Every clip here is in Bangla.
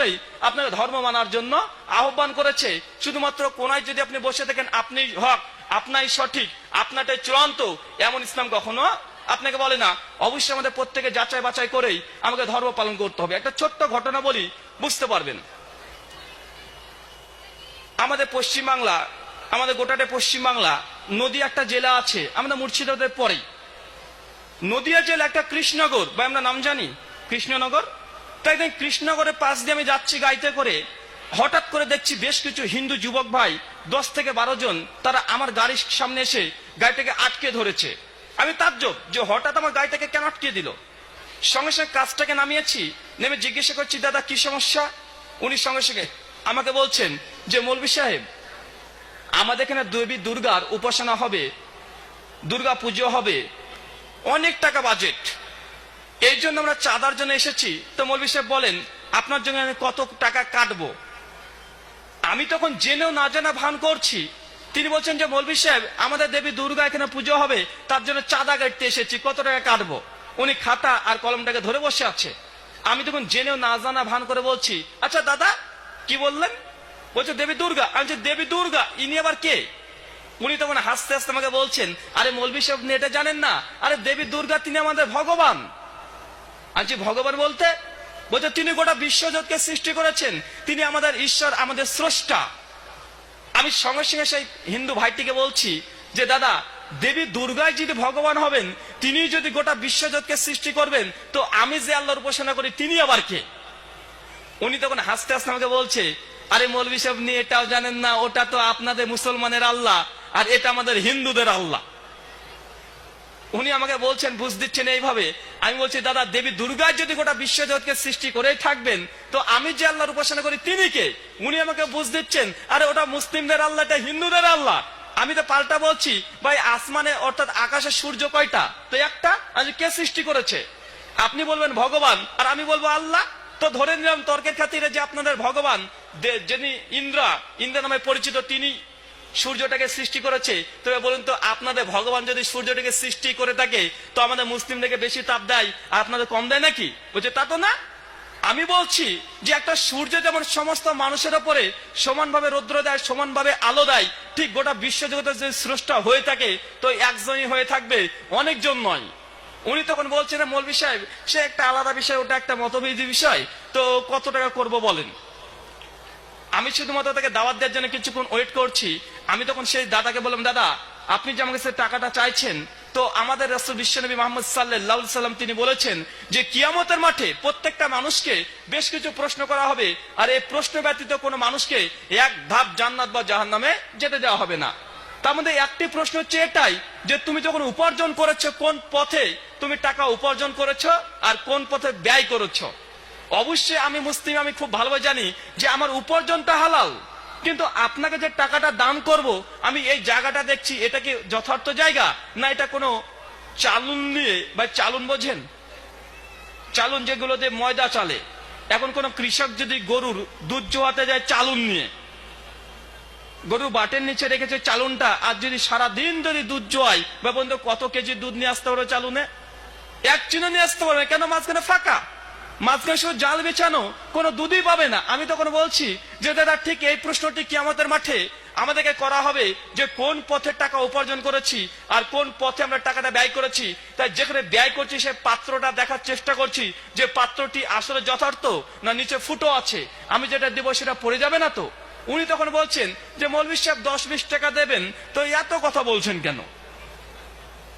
করেই আপনাকে ধর্ম মানার জন্য আহ্বান করেছে। শুধুমাত্র কোনায় যদি আপনি বসে থাকেন, আপনি হক, আপনাই সঠিক, আপনারটাই চূড়ান্ত, এমন ইসলাম কখনো আপনাকে বলে না। অবশ্যই আমাদের প্রত্যেকে যাচাই বাছাই করেই আমাকে ধর্ম পালন করতে হবে। একটা ছোট্ট ঘটনা বলি, বুঝতে পারবেন। আমাদের পশ্চিমবাংলা, আমাদের গোটাটা পশ্চিমবাংলা, নদীয়া একটা জেলা আছে আমাদের মুর্শিদাবাদের পরেই। নদীয়া জেলা একটা কৃষ্ণনগর, বা আমরা নাম জানি কৃষ্ণনগর। তাই কৃষ্ণনগরের পাশ দিয়ে আমি যাচ্ছি গাড়িতে করে, হঠাৎ করে দেখছি বেশ কিছু হিন্দু যুবক ভাই 10 থেকে 12 জন, তারা আমার গাড়ির সামনে এসে গাড়িটাকে আটকে ধরেছে। আমি তাজ্জব যে হঠাৎ আমার গাড়িটাকে কেন আটকে দিল। সঙ্গে সঙ্গে কাজটাকে নামিয়েছি, নেমে জিজ্ঞাসা করছি, দাদা কি সমস্যা? উনি সঙ্গে সঙ্গে আমাকে বলছেন যে মৌলভী সাহেব, আমাদের এখানে দেবী দুর্গার উপাসনা হবে, দুর্গা পুজো হবে, অনেক টাকা বাজেট, এই জন্য আমরা চাঁদার জন্য এসেছি। তো মৌলভী সাহেব বলেন আপনার জন্য আমি কত টাকা কাটবো? আমি তখন জেনেও না জানা ভান করছি। তিনি বলছেন যে মৌলভী সাহেব, আমাদের দেবী দুর্গা এখানে পুজো হবে, তার জন্য চাঁদা কাটতে এসেছি, কত টাকা কাটবো? উনি খাতা আর কলমটাকে ধরে বসে আছে। আমি তখন জেনেও না জানা ভান করে বলছি, আচ্ছা দাদা কি বললেন? বলছে দেবী দুর্গা। আমি বলছি দেবী দুর্গা, ইনি আবার কে? উনি তখন হাসতে হাসতে আমাকে বলছেন, আরে মৌলভী সাহেব আপনি এটা জানেন না? আরে দেবী দুর্গা তিনি আমাদের ভগবান। আমি ভগবান বলতে? বলছে তিনি গোটা বিশ্বজগৎকে সৃষ্টি করেছেন, তিনি আমাদের ঈশ্বর, আমাদের স্রষ্টা। আমি সঙ্গে সঙ্গে সেই হিন্দু ভাইটিকে বলছি যে দাদা, দেবী দুর্গাই যদি ভগবান হবেন, তিনি যদি গোটা বিশ্বজগৎকে সৃষ্টি করবেন, তো আমি যে আল্লাহর উপাসনা করি তিনি আবার কে? উনি তখন হাসতে হাসতে আমাকে বলছে, আরে মৌলভী সাহেব নিয়ে এটাও জানেন না, ওটা তো আপনাদের মুসলমানের আল্লাহ আর এটা আমাদের হিন্দুদের আল্লাহ। উনি আমাকে বলছেন, বুঝ দিচ্ছেন এইভাবে। আমি বলছি দাদা, দেবী দুর্গা যদি গোটা বিশ্বজগৎকে সৃষ্টি করেই থাকবেন, তো আমি যে আল্লাহর উপাসনা করি তিনি কে? উনি আমাকে বুঝ দিচ্ছেন, আরে ওটা মুসলিমদের আল্লাহ, এটা হিন্দুদের আল্লাহ। আমি তো পাল্টা বলছি, ভাই আসমানে অর্থাৎ আকাশে সূর্য কয়টা? তো একটা। আজ কে সৃষ্টি করেছে? আপনি বলবেন ভগবান আর আমি বলবো আল্লাহ। তো ধরে নিলাম তর্কের খাতিরে যে আপনাদের ভগবান যিনি ইন্দ্র নামে পরিচিত, তিনি সূর্যটাকে সৃষ্টি করেছে। তবে বলুন তো, আপনাদের ভগবান যদি সূর্যটাকে সৃষ্টি করে থাকে, তো আমাদের মুসলিমদেরকে বেশি তাপ দেয় আর আপনাদের কম দেয় নাকি? বলছে তা তো না। আমি বলছি যে একটা সূর্য যেমন সমস্ত মানুষের উপরে সমানভাবে রৌদ্র দেয়, সমানভাবে আলো দেয়, ঠিক গোটা বিশ্বজগতের যে স্রষ্টা হয়ে থাকে, তো একজনই হয়ে থাকবে, অনেকজন নয়। উনি তখন বলছেন, মৌলভী সাহেব সে একটা আলাদা বিষয়, ওটা একটা মতভেদী বিষয়, তো কত টাকা করব বলেন? আমি শুধুমাত্র তাকে দাওয়াত দেওয়ার জন্য কিছুক্ষণ ওয়েট করছি। আমি তখন সেই দাদাকে বললাম, দাদা আপনি যে আমাকে টাকাটা চাইছেন, তো আমাদের রাসূল বিশ্বনবী মুহাম্মদ সাল্লাল্লাহু আলাইহি সাল্লাম তিনি বলেছেন যে কিয়ামতের মাঠে প্রত্যেকটা মানুষকে বেশ কিছু প্রশ্ন করা হবে, আর এই প্রশ্ন ব্যতীত কোনো মানুষকে এক ধাপ জান্নাত বা জাহান্নামে যেতে দেওয়া হবে না। তার মধ্যে একটি প্রশ্ন হচ্ছে এটাই যে তুমি যখন উপার্জন করেছো, কোন পথে তুমি টাকা উপার্জন করেছো আর কোন পথে ব্যয় করেছো। অবশ্যই আমি মুসলিম, আমি খুব ভালোভাবে জানি যে আমার উপার্জনটা হালাল, কিন্তু আপনাকে যে টাকাটা দান করব, আমি এই জায়গাটা দেখছি এটা কি যথার্থ জায়গা, না এটা কোনো চালুন নিয়ে, বা চালুন বোঝেন, চালুন যেগুলোতে ময়দা চালে। এখন কোন কৃষক যদি গরুর দুধ চোয়াতে যায় চালুন নিয়ে, গরু বাটের নিচে রেখেছে চালুনটা, আর যদি সারাদিন যদি দুধ চোয়াই, বা বন্ধু কত কেজি দুধ নিয়ে আসতে পারবে চালুনে? এক চিনো নিয়ে আসতে পারবে, কেন মাঝখানে ফাঁকা, মাঝখানে শুধু জাল বেছানো, কোনো দুধই পাবে না। আমি তখন বলছি যে দাদা, ঠিক এই প্রশ্নটি কিয়ামতের মাঠে আমাদেরকে করা হবে যে কোন পথে টাকা উপার্জন করেছি আর কোন পথে আমরা টাকাটা ব্যয় করেছি। তাই যেখানে ব্যয় করছি সে পাত্রটা দেখার চেষ্টা করছি যে পাত্রটি আসলে যথার্থ না নিচে ফুটো আছে, আমি যেটা দেব সেটা পড়ে যাবে না তো। উনি তখন বলছেন যে মৌলভী সাহেব 10-20 টাকা দেবেন, তো এত কথা বলছেন কেন?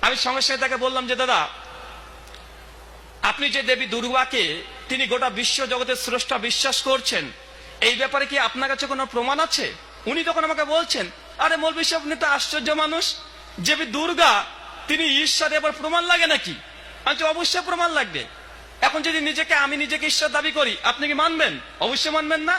আমি সঙ্গে সঙ্গে তাকে বললাম যে দাদা, আপনি যে দেবী দুর্গাকে তিনি গোটা বিশ্ব জগতের স্রষ্টা বিশ্বাস করছেন, এই ব্যাপারে কি আপনার কাছে কোনো প্রমাণ আছে? উনি তখন আমাকে বলছেন, আরে মৌলভী সাহেব আপনি তো আশ্চর্য মানুষ, দেবী দুর্গা তিনি ঈশ্বর, এবার প্রমাণ লাগে নাকি? আমি অবশ্যই প্রমাণ লাগবে। এখন যদি আমি নিজেকে ঈশ্বর দাবি করি, আপনি কি মানবেন? অবশ্যই মানবেন না।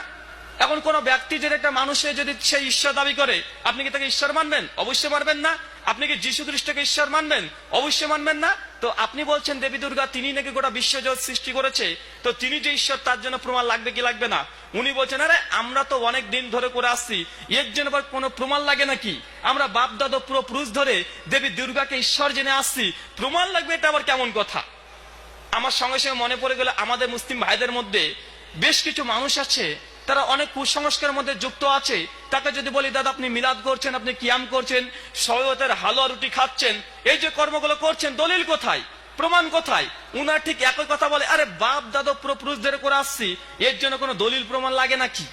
এখন কোন ব্যক্তি যদি একটা মানুষে যদি সেই ঈশ্বর দাবি করে, আপনি কি তাকে ঈশ্বর মানবেন? অবশ্যই মানবেন না। আপনি কি যীশু খ্রিস্টকে ঈশ্বর মানবেন? অবশ্যই মানবেন না। তো আপনি বলছেন দেবী দুর্গা তিনি নাকি গোটা বিশ্বজগৎ সৃষ্টি করেছে, তো তিনি যে ঈশ্বর তার জন্য প্রমাণ লাগবে কি লাগবে না? উনি বলছেন, আরে আমরা তো অনেক দিন ধরে করে আসছি, এর জন্য কোনো প্রমাণ লাগে নাকি? আমরা বাপ দাদা পুরুষ ধরে দেবী দুর্গাকে ঈশ্বর জেনে আসছি, প্রমাণ লাগবে এটা আবার কেমন কথা? আমার সঙ্গে সঙ্গে মনে পড়ে গেল আমাদের মুসলিম ভাইদের মধ্যে বেশ কিছু মানুষ আছে তারা অনেক কুসংস্কারের মধ্যে যুক্ত আছে। তাকে যদি বলি দাদা আপনি মিলাদ করছেন, আপনি কিয়াম করছেন, শরীয়তের হালুয়া রুটি খাচ্ছেন, এই যে কর্মগুলো করছেন দলিল কোথায়, প্রমাণ কোথায়? উনার ঠিক একই কথা বলে, আরে বাপ দাদা পুরুষদের করে আসছি, এর জন্য কোনো দলিল প্রমাণ লাগে নাকি?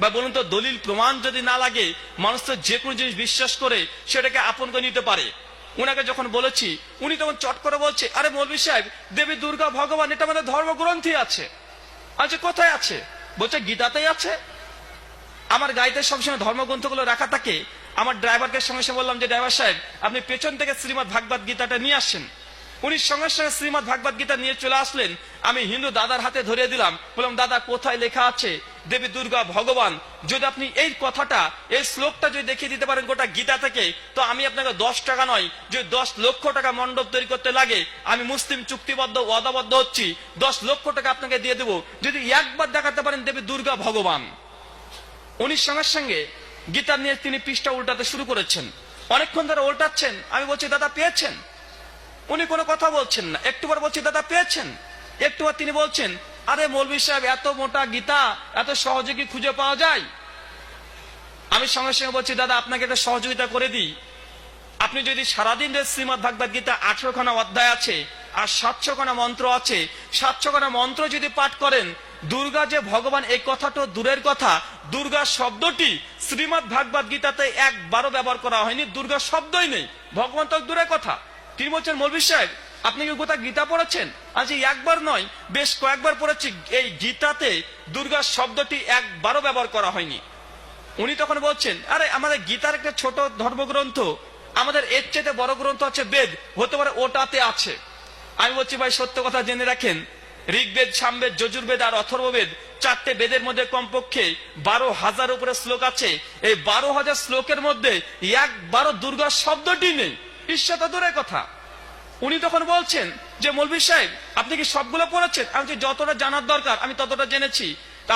বা বলুন তো, দলিল প্রমাণ যদি না লাগে মানুষ তো যে কোনো জিনিস বিশ্বাস করে সেটাকে আপন করে নিতে পারে। উনাকে যখন বলেছি উনি তখন চট করে বলছে, আরে মৌলভী সাহেব দেবী দুর্গা ভগবান এটা আমাদের ধর্মগ্রন্থে আছে। আচ্ছা কোথায় আছে? বলছে গীতাতেই আছে। আমার গাড়িতে সবসময় ধর্মগ্রন্থগুলো রাখা থাকে। আমার ড্রাইভারকে সঙ্গে সঙ্গে বললাম যে ড্রাইভার সাহেব আপনি পেছন থেকে শ্রীমদ ভাগবত গীতাটা নিয়ে আসেন। উনি সঙ্গে সঙ্গে শ্রীমদ ভাগবত গীতা নিয়ে চলে আসলেন। আমি হিন্দু দাদার হাতে ধরিয়ে দিলাম, বললাম দাদা কোথায় লেখা আছে দেবী দুর্গা ভগবান? যদি আপনি এই কথাটা, এই শ্লোকটা যদি দেখিয়ে দিতে পারেন গোটা গীতা থেকে, তো আমি আপনাকে 10 টাকা নয়, যে 10 লক্ষ টাকা মণ্ডপ তৈরি করতে লাগে আমি মুসলিম চুক্তিবদ্ধ ওয়াদাবদ্ধ হচ্ছি, 10 লক্ষ টাকা আপনাকে দিয়ে দেবো যদি একবার দেখাতে পারেন দেবী দুর্গা ভগবান। উনি সঙ্গে সঙ্গে গীতা নিয়ে তিনি পৃষ্ঠা উল্টাতে শুরু করেছেন। অনেকক্ষণ ধরে উল্টাচ্ছেন। আমি বলছি দাদা পেয়েছেন? উনি কোনো কথা বলছেন না। একটু পর বলছি দাদা পেয়েছেন? একটু পর তিনি বলছেন, আরে মৌলভী সাহেব এত মোটা গীতা এত সহজে কি খুঁজে পাওয়া যায়? আমি সঙ্গে সঙ্গে বলছি দাদা আপনাকে একটা সহযোগিতা করে দিই। আপনি যদি সারাদিন শ্রীমদ ভাগবত গীতা 18 খানা অধ্যায় আছে আর 700 খানা মন্ত্র আছে, 700 খানা মন্ত্র যদি পাঠ করেন, দুর্গা যে ভগবান এই কথাটা দূরের কথা, দুর্গা শব্দটি শ্রীমদ ভাগবত গীতাতে একবারও ব্যবহার করা হয়নি। দুর্গা শব্দই নেই, ভগবান তো দূরের কথা। তিনি বলছেন মৌলভী সাহেব আপনি কি গোটা গীতা পড়েছেন? আজ একবার নয় বেশ কয়েকবার পড়েছি, এই গীতাতে দুর্গা শব্দটি একবারও ব্যবহার করা হয়নি। উনি তখন বলছেন, আরে আমাদের গীতার একটা ছোট ধর্মগ্রন্থ, আমাদের এর চেয়ে বড় গ্রন্থ আছে বেদ, হতে পারে ওটাতে আছে। আমি বলছি ভাই সত্য কথা জেনে রাখেন, ঋগ্বেদ, সামবেদ, যজুর্বেদ আর অথর্ববেদ, 4টে বেদের মধ্যে কমপক্ষে 12,000 উপরে শ্লোক আছে। এই 12,000 শ্লোকের মধ্যে একবারও দুর্গা শব্দটি নেই। ঈশ্বর তো দূরের কথা। উনি তখন বলছেন যে মৌলভী সাহেব আপনি কি সবগুলো পড়েছেন? আমি যতটা জানার দরকার আমি ততটা জেনেছি।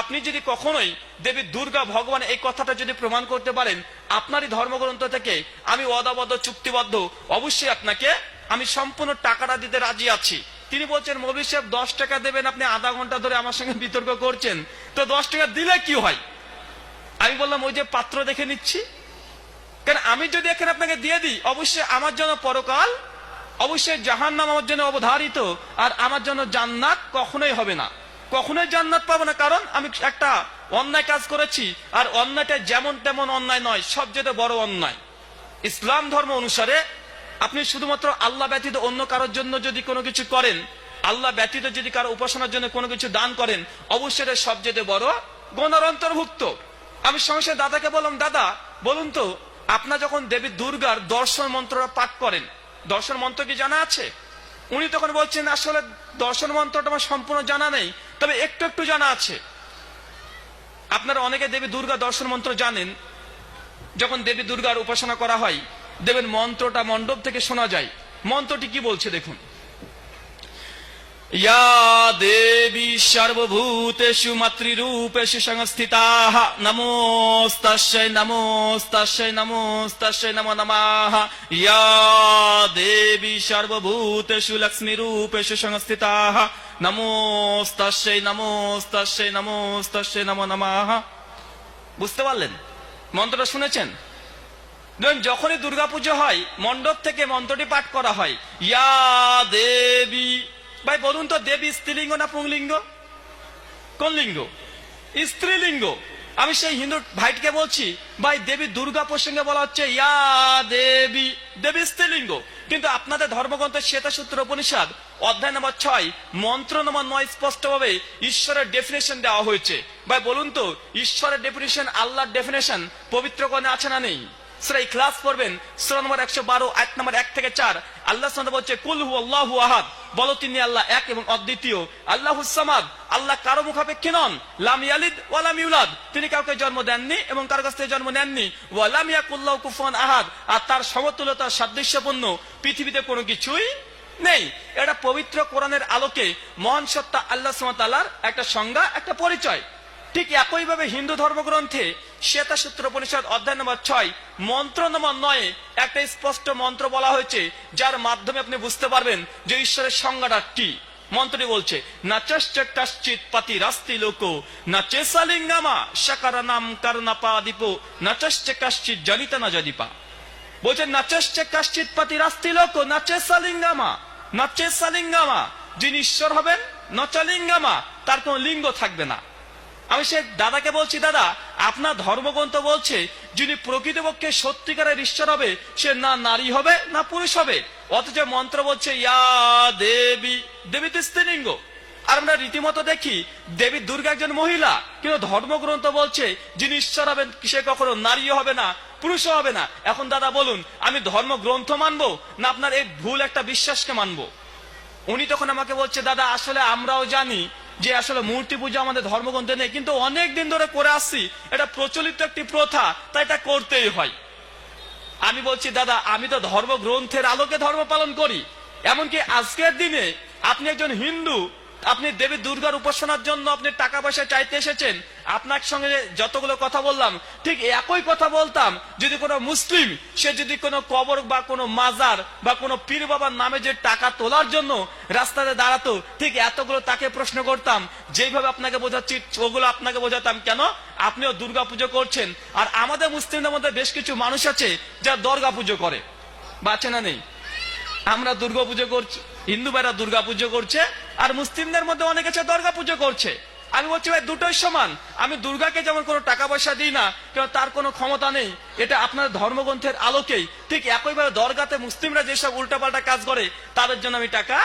আপনি যদি কখনোই দেবী দুর্গা ভগবান এই কথাটা যদি প্রমাণ করতে পারেন আপনারই ধর্মগ্রন্থ থেকে, আমি ওয়াদাবদ্ধ চুক্তিবদ্ধ, অবশ্যই আপনাকে আমি সম্পূর্ণ টাকাটা দিতে রাজি আছি। তিনি বলছেন মৌলভী সাহেব 10 টাকা দেবেন, আপনি আধা ঘন্টা ধরে আমার সঙ্গে বিতর্ক করছেন, তো 10 টাকা দিলে কি হয়? আমি বললাম ওই যে পাত্র দেখে নিচ্ছি। কারণ আমি যদি এখানে আপনাকে দিয়ে দিই অবশ্যই আমার জন্য পরকাল, অবশ্যই জাহান্নাম আমার জন্য অবধারিত, আর আমার জন্য জান্নাত কখনোই হবে না, কখনোই জান্নাত পাবো না। কারণ আমি একটা অন্যায় কাজ করেছি, আর অন্যায়টা যেমন তেমন অন্যায় নয়, সবচেয়ে বড় অন্যায়। ইসলাম ধর্ম অনুসারে আপনি শুধুমাত্র আল্লাহ ব্যতীত অন্য কারোর জন্য যদি কোনো কিছু করেন, আল্লাহ ব্যতীত যদি কারো উপাসনার জন্য কোনো কিছু দান করেন, অবশ্যই এটা সবচেয়ে বড় গুনার অন্তর্ভুক্ত। আমি সঙ্গে সঙ্গে দাদাকে বললাম, দাদা বলুন তো আপনার যখন দেবী দুর্গার দর্শন মন্ত্রটা পাঠ করেন, দর্শন মন্ত্র কি জানা আছে? উনি তখন বলছেন আসলে দর্শন মন্ত্রটা আমার সম্পূর্ণ জানা নেই, তবে একটু একটু জানা আছে। আপনারা অনেকে দেবী দুর্গা দর্শন মন্ত্র জানেন। যখন দেবী দুর্গার উপাসনা করা হয় দেবেন মন্ত্রটা মণ্ডপ থেকে শোনা যায়। মন্ত্রটি কি বলছে দেখুন, ইয়া দেবী সর্বভূতেষু মাতৃরূপেষু সংস্থিতাঃ নমোস্তাস্যৈ নমোস্তাস্যৈ নমোস্তাস্যৈ নমো নমঃ। ইয়া দেবী সর্বভূতেষু লক্ষ্মীরূপেষু সংস্থিতাঃ নমোস্তাস্যৈ নমোস্তাস্যৈ নমোস্তাস্যৈ নমো নমঃ। বুঝতে পারলেন? মন্ত্রটা শুনেছেন? যখনই দুর্গাপুজো হয় মণ্ডপ থেকে মন্ত্রটি পাঠ করা হয়, ইয়া দেবী। ভাই বলুন তো দেবী স্ত্রীলিঙ্গ না পুংলিঙ্গ? কোন লিঙ্গ? স্ত্রীলিঙ্গ। আমি সেই হিন্দু ভাইকে বলছি ভাই দেবী দুর্গা প্রসঙ্গে বলা হচ্ছে ইয়া দেবী, দেবী স্ত্রীলিঙ্গ। কিন্তু আপনাদের ধর্মগ্রন্থ শ্বেতাসূত্র উপনিষদ অধ্যায় নম্বর 6 মন্ত্র নম্বর 9 স্পষ্ট ভাবে ঈশ্বরের ডেফিনেশন দেওয়া হয়েছে। ভাই বলুন তো ঈশ্বরের ডেফিনেশন, আল্লাহর ডেফিনেশন পবিত্র কোরআনে আছে না নেই? সূরা ইখলাস পড়বেন, সূরা নম্বর 112 আয়াত নম্বর 1 থেকে 4। আল্লাহ সুবহানাহু বলছে কুল হুয়াল্লাহু আহাদ, বলো তিনি আল্লাহ এক এবং অদ্বিতীয়। আল্লাহুস সামাদ, আল্লাহ কারো মুখাপেক্ষী নন। লাম ইয়ালিদ ওয়া লাম ইউলাদ, তিনি কাউকে জন্ম দেননি এবং কারো কাছ থেকে জন্ম নেননি। ওয়া লাম ইয়াকুল্লাহু কুফুয়ান আহাদ, আর তার সমতুল্যতা সাদৃশ্যপূর্ণ পৃথিবীতে কোনো কিছুই নেই। এটা পবিত্র কোরআনের আলোকে মহান সত্তা আল্লাহ সুবহানাহু ওয়া তাআলার একটা সংজ্ঞা, একটা পরিচয়। ঠিক একইভাবে হিন্দু ধর্মগ্রন্থে শ্বেতাসূত্র উপনিষদ অধ্যায় নম্বর 6 মন্ত্র নম্বর 9 একটা স্পষ্ট মন্ত্র বলা হয়েছে, যার মাধ্যমে আপনি বুঝতে পারবেন যে ঈশ্বরের সংজ্ঞাটা কি। মন্ত্রটি বলছে নাচশ্চ কশ্চিৎ পাতি রাস্তি লোক নাচেসালিঙ্গামা শাকারানাম কারণাপাদীপ নাচশ্চ কশ্চিৎ জনিত না জদিপা। বলছে নাচশ্চ কশ্চিৎ পাতি রাস্তি লোক নাচেসালিঙ্গামা, নাচেসালিঙ্গামা, যিনি ঈশ্বর হবেন নচলিঙ্গামা, তার কোন লিঙ্গ থাকবে না। আমি সে দাদাকে বলছি, দাদা আপনার ধর্মগ্রন্থ বলছে যিনি প্রকৃতপক্ষে সত্যিকারের ঈশ্বর হবে সে না নারী হবে না পুরুষ হবে, অথচ মন্ত্র বলছে ইয়া দেবী, দেবী তো স্ত্রীলিঙ্গ। আর আমরা রীতিমতো দেখি দেবী দুর্গা একজন মহিলা, কিন্তু ধর্মগ্রন্থ বলছে যিনি ঈশ্বর হবেন সে কখনো নারীও হবে না পুরুষও হবে না। এখন দাদা বলুন আমি ধর্মগ্রন্থ মানবো না আপনার এই ভুল একটা বিশ্বাসকে মানবো? উনি তখন আমাকে বলছে দাদা আসলে আমরাও জানি যে আসলে মূর্তি পূজা আমাদের ধর্মগ্রন্থে নেই, কিন্তু অনেক দিন ধরে করে আসছি, এটা প্রচলিত একটি প্রথা, তাই এটা করতেই হয়। আমি বলছি দাদা আমি তো ধর্মগ্রন্থের আলোকে ধর্ম পালন করি, এমনকি আজকের দিনে আপনি একজন হিন্দু, আপনি দেবী দুর্গার উপাসনার জন্য আপনি টাকা পয়সা চাইতে এসেছেন, আপনার সঙ্গে যতগুলো কথা বললাম ঠিক একই কথা বলতাম যদি কোনো মুসলিম সে যদি কোনো কবর বা কোনো মাজার বা কোনো পীর বাবার নামে যে টাকা তোলার জন্য রাস্তাতে দাঁড়াতো, ঠিক এতগুলো তাকে প্রশ্ন করতাম, যেইভাবে আপনাকে বোঝাচ্ছি ওগুলো আপনাকে বোঝাতাম কেন আপনিও দুর্গা পুজো করছেন। আর আমাদের মুসলিমদের মধ্যে বেশ কিছু মানুষ আছে যারা দুর্গা পুজো করে, বাঁচে না নেই? আমরা দুর্গা পুজো করছি, হিন্দু ভাইরা দুর্গা পুজো করছে, আর মুসলিমদের মধ্যে অনেক আছে দুর্গা পুজো করছে। আমি বলছি ভাই দুটোই সমান, আমি দুর্গাকে যেমন কোনো টাকা পয়সা দিই না, কারণ তার কোনো ক্ষমতা নেই, এটা আপনার ধর্মগ্রন্থের আলোকেই। ঠিক একইভাবে দরগাতে মুসলিমরা যেসব উল্টাপাল্টা কাজ করে তাদের জন্য আমি টাকা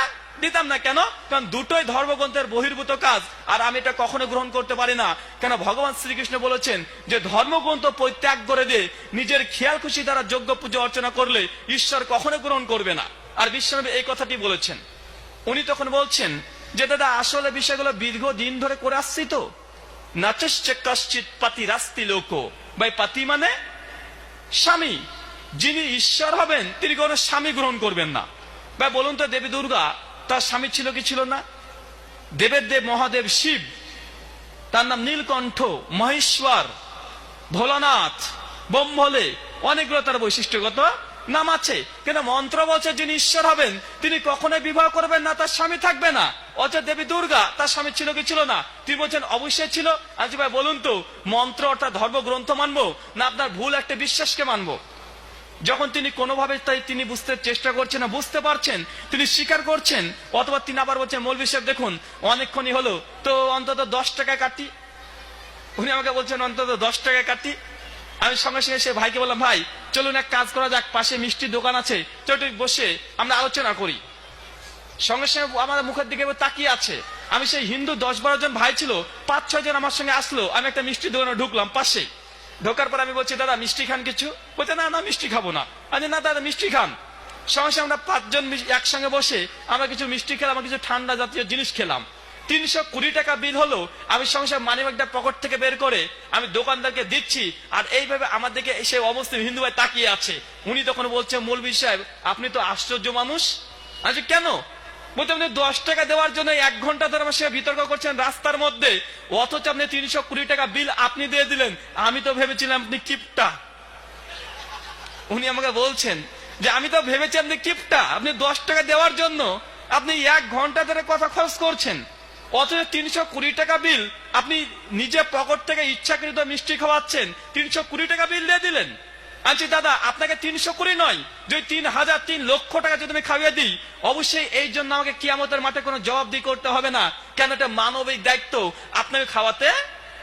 দিতাম না। কেন? কারণ দুটোই ধর্মগ্রন্থের বহির্ভূত কাজ, আর আমি এটা কখনো গ্রহণ করতে পারি না। কেন? ভগবান শ্রীকৃষ্ণ বলেছেন যে ধর্মগ্রন্থ পরিত্যাগ করে দিয়ে নিজের খেয়াল খুশি দ্বারা যোগ্য পুজো অর্চনা করলে ঈশ্বর কখনো গ্রহণ করবে না। আর বিশ্বনবী এই কথাটি বলেছেন। উনি তখন বলছেন যে দাদা আসলে বিষয়গুলো দীর্ঘদিন ধরে করে আসছি তো। নাচশ্চ কশ্চিৎ পাতি রাস্তি লোক, ভাই পাতি মানে স্বামী, যিনি ঈশ্বর হবেন তিনি কোনো স্বামী গ্রহণ করবেন না। ভাই বলুন তো দেবী দুর্গা তার স্বামী ছিল কি ছিল না? দেবের দেব মহাদেব শিব, তার নাম নীলকণ্ঠ, মহেশ্বর, ভোলানাথ, বোম্বলে, অনেকগুলো তার বৈশিষ্ট্যগত নাম আছে। কিন্তু মন্ত্র বলছে যিনি ঈশ্বর হবেন তিনি কখনোই বিবাহ করবেন না, তার স্বামী থাকবে না। অর্থাৎ দেবী দুর্গা তার স্বামী ছিল কি ছিল না? তিনি বলছেন অবশ্যই ছিল। আজ ভাই বলুন তো মন্ত্র অর্থাৎ ধর্মগ্রন্থ মানবো না আপনার ভুল একটা বিশ্বাসকে মানবো? যখন তিনি কোনোভাবে তাই তিনি বুঝতে চেষ্টা করছেন না, বুঝতে পারছেন, তিনি স্বীকার করছেন, অথবা তিনি আবার বলছেন মৌলভী সাহেব দেখুন অনেকক্ষণই হলো তো অন্তত 10 টাকা কাটি। উনি আমাকে বলছেন অন্তত 10 টাকা কাটি। আমি সঙ্গে সঙ্গে সে ভাইকে বললাম ভাই চলুন এক কাজ করা যাক, পাশে মিষ্টির দোকান আছে, চলুন বসে আমরা আলোচনা করি। সঙ্গে সঙ্গে আমার মুখের দিকে তাকিয়ে আছে। আমি সেই হিন্দু 10-12 জন ভাই ছিল, 5-6 জন আমার সঙ্গে আসলো। আমি একটা মিষ্টির দোকানে ঢুকলাম পাশে। ঢোকার পর আমি বলছি দাদা মিষ্টি খান কিছু? বলছে না না মিষ্টি খাবো না। আমি না দাদা মিষ্টি খান। সঙ্গে সঙ্গে আমরা 5 জন একসঙ্গে বসে আমরা কিছু মিষ্টি খেলাম, কিছু ঠান্ডা জাতীয় জিনিস খেলাম। 320 টাকা বিল হলো। আমি সঙ্গে সঙ্গে মানিব্যাগটা পকেট থেকে বের করে আমি দোকানদারকে দিচ্ছি, আর এইভাবে আমার দিকে এসে অবস্থিত হিন্দু ভাই তাকিয়ে আছে। উনি তখন বলছে মৌলভী সাহেব আপনি তো আশ্চর্য মানুষ। আচ্ছা কেন? বলতে আপনি 10 টাকা দেওয়ার জন্য 1 ঘন্টা ধরে আমার সঙ্গে বিতর্ক করছেন রাস্তার মধ্যে, অথচ আপনি 320 টাকা বিল আপনি দিয়ে দিলেন। আমি তো ভেবেছিলাম আপনি কিপটা। উনি আমাকে বলছেন যে আমি তো ভেবেছি আপনি কিপটা, আপনি 10 টাকা দেওয়ার জন্য আপনি 1 ঘন্টা ধরে কথা খরচ করছেন, অথচ 320 টাকা বিল আপনি নিজে পকেট থেকে ইচ্ছাকৃত মিষ্টি খাওয়াচ্ছেন, 320 টাকা বিল দিয়ে দিলেন। আচ্ছা দাদা আপনাকে 320 নয়, যদি 3000 3 লক্ষ টাকা যদি আমি খাইয়ে দিই, অবশ্যই এই জন্য আমাকে কিয়ামতের মাঠে কোনো জবাবদিহি করতে হবে না। কেন? এটা মানবিক দায়িত্ব, আপনাকে খাওয়াতে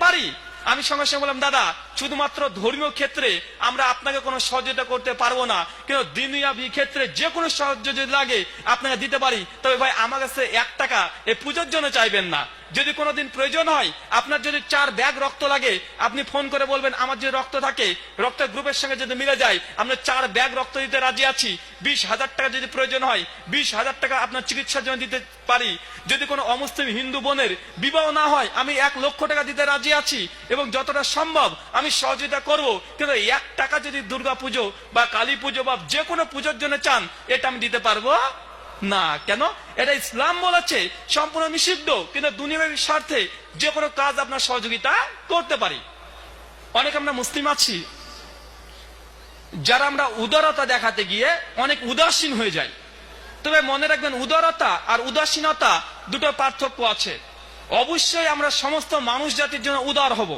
পারি। আমি সঙ্গে সঙ্গে বললাম দাদা শুধুমাত্র ধর্মীয় ক্ষেত্রে আমরা আপনাকে কোনো সহযোগিতা করতে পারবো না, কিন্তু দুনিয়াবি ক্ষেত্রে যে কোনো সাহায্য যদি লাগে আপনাকে দিতে পারি। তবে ভাই আমার কাছে 1 টাকা এই পুজোর জন্য চাইবেন না। যদি কোনোদিন প্রয়োজন হয়, আপনার যদি 4 ব্যাগ রক্ত লাগে, আপনি ফোন করে বলবেন আমার যে রক্ত থাকে রক্তের গ্রুপের সঙ্গে যদি মিলে যায় আপনার 4 ব্যাগ রক্ত দিতে রাজি আছি। 20,000 টাকা যদি প্রয়োজন হয় 20,000 টাকা আপনার চিকিৎসার জন্য দিতে পারি। যদি কোনো অমুসলিম হিন্দু বোনের বিবাহ না হয় আমি 1 লক্ষ টাকা দিতে রাজি আছি, এবং যতটা সম্ভব আমি সহযোগিতা করব। কিন্তু 1 টাকা যদি দুর্গা পুজো বা কালী পুজো বা যে কোনো পুজোর জন্য চান এটা আমি দিতে পারবো না। কেন? এটা ইসলাম বলেছে সম্পূর্ণ নিষিদ্ধ, কিন্তু দুনিয়াবী স্বার্থে যে কোনো কাজ আপনার সহযোগিতা করতে পারি। অনেক আমরা মুসলিম আছি যারা আমরা উদারতা দেখাতে গিয়ে অনেক উদাসীন হয়ে যাই। তবে মনে রাখবেন উদারতা আর উদাসীনতা দুটো পার্থক্য আছে। অবশ্যই আমরা সমস্ত মানুষ জাতির জন্য উদার হব।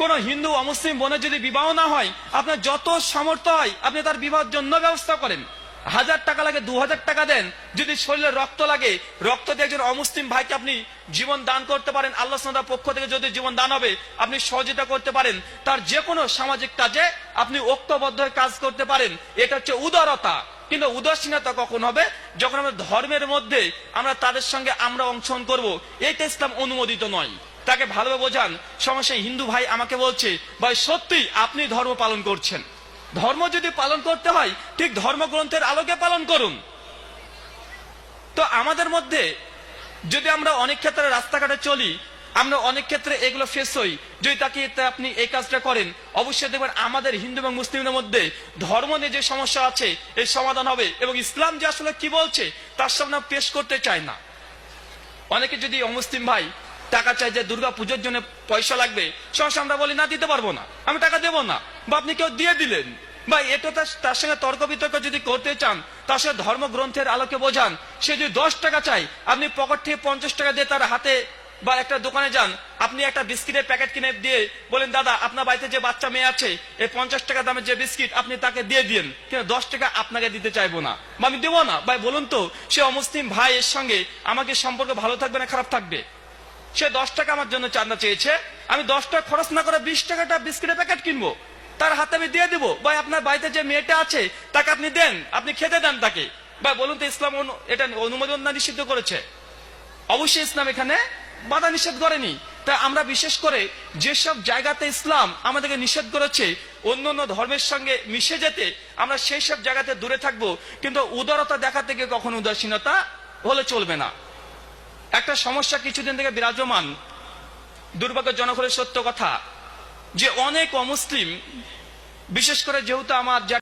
কোন হিন্দু অমুসলিম বোনের যদি বিবাহ না হয়, আপনার যত সামর্থ্য হয় আপনি তার বিবাহের জন্য ব্যবস্থা করেন। 1000 টাকা লাগে 2000 টাকা দেন। যদি শরীরে রক্ত লাগে, রক্ত দিয়ে একজন অমুসলিম ভাইকে আপনি জীবন দান করতে পারেন, আল্লাহ সুবহানাহু ওয়া তাআলার পক্ষ থেকে যদি জীবন দান হবে, আপনি সহযোগিতা করতে পারেন। তার যে কোনো সামাজিক কাজে আপনি ঐক্যবদ্ধ হয়ে কাজ করতে পারেন। এটা হচ্ছে উদারতা। কিন্তু উদাসীনতা কখন হবে? যখন আমরা ধর্মের মধ্যে আমরা তাদের সঙ্গে আমরা অংশগ্রহণ করব। এইটা ইসলাম অনুমোদিত নয়। তাকে ভালোভাবে বোঝান। সমস্যা হিন্দু ভাই আমাকে বলছে, ভাই সত্যি আপনি ধর্ম পালন করছেন, ধর্ম যদি পালন করতে হয় ঠিক ধর্মগ্রন্থের আলোকে পালন করুন। তো আমাদের মধ্যে যদি আমরা অনেক ক্ষেত্রে রাস্তাঘাটে চলি, আমরা অনেক ক্ষেত্রে এগুলো ফেস হই। যদি তাকে আপনি এই কাজটা করেন, অবশ্যই দেখবেন আমাদের হিন্দু এবং মুসলিমদের মধ্যে ধর্ম নিয়ে যে সমস্যা আছে এর সমাধান হবে। এবং ইসলাম যে আসলে কি বলছে তার সামনে পেশ করতে চায় না। অনেকে যদি অমুসলিম ভাই টাকা চাই যে দুর্গা পুজোর জন্য পয়সা লাগবে, সমস্যা আমরা বলি না, দিতে পারবো না, আমি টাকা দেবো না, বা আপনি কেউ দিয়ে দিলেন। বা এটা তার সঙ্গে তর্ক বিতর্ক যদি করতে চান, তার সঙ্গে ধর্মগ্রন্থের আলোকে বোঝান। সে যদি 10 টাকা চাই, আপনি পকেট থেকে 50 টাকা দিয়ে তার হাতে, বা একটা দোকানে যান, আপনি একটা বিস্কিটের প্যাকেট কিনে দিয়ে বলেন, দাদা আপনার বাড়িতে যে বাচ্চা মেয়ে আছে, এই 50 টাকা দামের যে বিস্কিট আপনি তাকে দিয়ে দিন, কিন্তু 10 টাকা আপনাকে দিতে চাইবো না, বা আমি দেবো না। ভাই বলুন তো, সে অমুসলিম ভাইয়ের সঙ্গে আমাকে সম্পর্ক ভালো থাকবে না খারাপ থাকবে? সে 10 টাকা আমার জন্য চাঁদা চেয়েছে, আমি 10 টাকা খরচ না করে 20 টাকাটা বিস্কিটের প্যাকেট কিনবো, তার হাতে আমি দিয়ে দিব। ভাই আপনার বাড়িতে যে মেয়েটা আছে তাকে আপনি দেন, আপনি খেতে দেন তাকে। ভাই বলুন তো, ইসলাম এটা অনুমোদন না নিষিদ্ধ করেছে? অবশ্যই ইসলাম এখানে বাধা নিষেধ করেনি। তাই আমরা বিশেষ করে যেসব জায়গাতে ইসলাম আমাদেরকে নিষেধ করেছে অন্য অন্য ধর্মের সঙ্গে মিশে যেতে, আমরা সেই সব জায়গাতে দূরে থাকবো। কিন্তু উদারতা দেখা থেকে কখনো উদাসীনতা হলে চলবে না। একটা সমস্যা কিছুদিন থেকে বিরাজমান, দুর্ভাগ্যজনক হলে সত্য কথা, যে অনেক অমুসলিম, বিশেষ করে যেহেতু আমার